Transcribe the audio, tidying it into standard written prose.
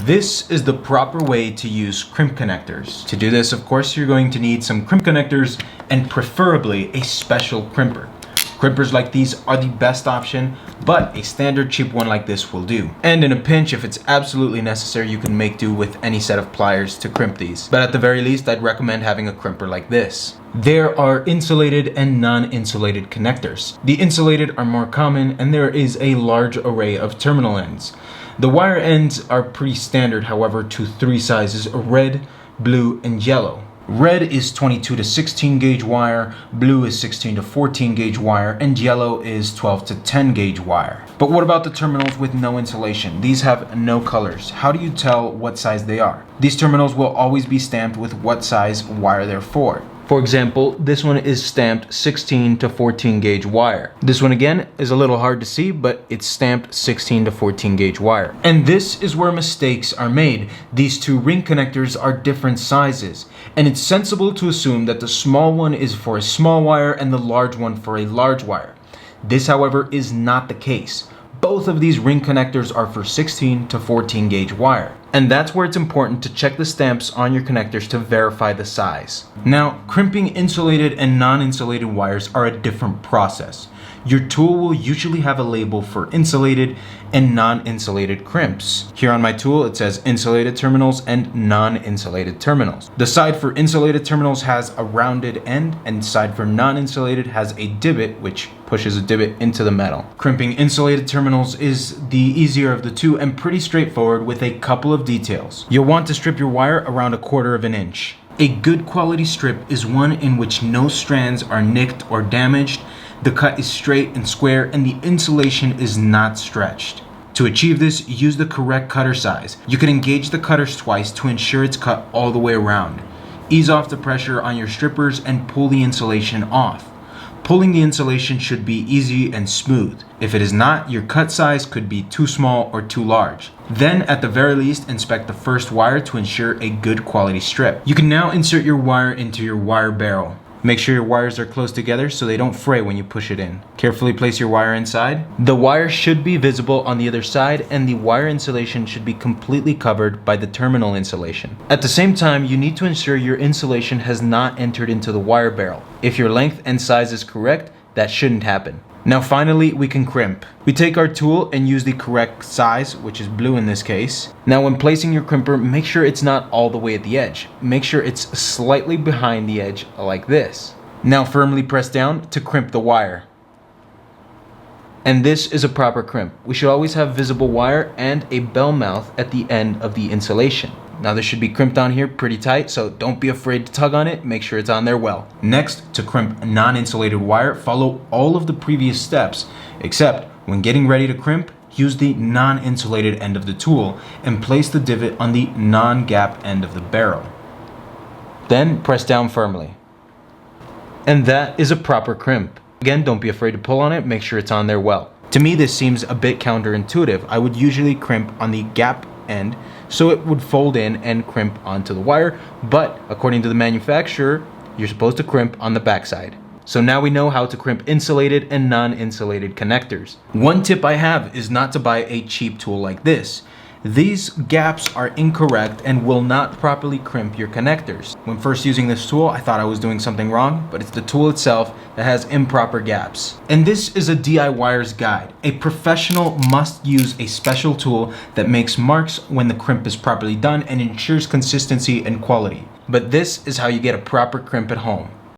This is the proper way to use crimp connectors. To do this, of course, you're going to need some crimp connectors and preferably a special crimper. Crimpers like these are the best option, but a standard cheap one like this will do. And in a pinch, if it's absolutely necessary, you can make do with any set of pliers to crimp these. But at the very least, I'd recommend having a crimper like this. There are insulated and non-insulated connectors. The insulated are more common, and there is a large array of terminal ends. The wire ends are pretty standard, however, to three sizes: red, blue, and yellow. Red is 22 to 16 gauge wire, blue is 16 to 14 gauge wire, and yellow is 12 to 10 gauge wire. But what about the terminals with no insulation? These have no colors. How do you tell what size they are? These terminals will always be stamped with what size wire they're for. For example, this one is stamped 16 to 14 gauge wire. This one again is a little hard to see, but it's stamped 16 to 14 gauge wire. And this is where mistakes are made. These two ring connectors are different sizes, and it's sensible to assume that the small one is for a small wire and the large one for a large wire. This, however, is not the case. Both of these ring connectors are for 16 to 14 gauge wire. And that's where it's important to check the stamps on your connectors to verify the size. Now, crimping insulated and non-insulated wires are a different process. Your tool will usually have a label for insulated and non-insulated crimps. Here on my tool, it says insulated terminals and non-insulated terminals. The side for insulated terminals has a rounded end, and side for non-insulated has a divot, which pushes a divot into the metal. Crimping insulated terminals is the easier of the two and pretty straightforward with a couple of details. You'll want to strip your wire around 1/4 inch. A good quality strip is one in which no strands are nicked or damaged, the cut is straight and square, and the insulation is not stretched. To achieve this, use the correct cutter size. You can engage the cutters twice to ensure it's cut all the way around. Ease off the pressure on your strippers and pull the insulation off. Pulling the insulation should be easy and smooth. If it is not, your cut size could be too small or too large. Then, at the very least, inspect the first wire to ensure a good quality strip. You can now insert your wire into your wire barrel. Make sure your wires are close together so they don't fray when you push it in. Carefully place your wire inside. The wire should be visible on the other side, and the wire insulation should be completely covered by the terminal insulation. At the same time, you need to ensure your insulation has not entered into the wire barrel. If your length and size is correct, that shouldn't happen. Now finally, we can crimp. We take our tool and use the correct size, which is blue in this case. Now when placing your crimper, make sure it's not all the way at the edge. Make sure it's slightly behind the edge like this. Now firmly press down to crimp the wire. And this is a proper crimp. We should always have visible wire and a bell mouth at the end of the insulation. Now this should be crimped on here pretty tight, so don't be afraid to tug on it. Make sure it's on there well. Next, to crimp non-insulated wire, follow all of the previous steps, except when getting ready to crimp, use the non-insulated end of the tool and place the divot on the non-gap end of the barrel. Then press down firmly. And that is a proper crimp. Again, don't be afraid to pull on it. Make sure it's on there well. To me, this seems a bit counterintuitive. I would usually crimp on the gap end so it would fold in and crimp onto the wire, but according to the manufacturer, you're supposed to crimp on the backside. So now we know how to crimp insulated and non-insulated connectors. One tip I have is not to buy a cheap tool like this. These gaps are incorrect and will not properly crimp your connectors. When first using this tool, I thought I was doing something wrong, but it's the tool itself that has improper gaps. And this is a DIYer's guide. A professional must use a special tool that makes marks when the crimp is properly done and ensures consistency and quality. But this is how you get a proper crimp at home.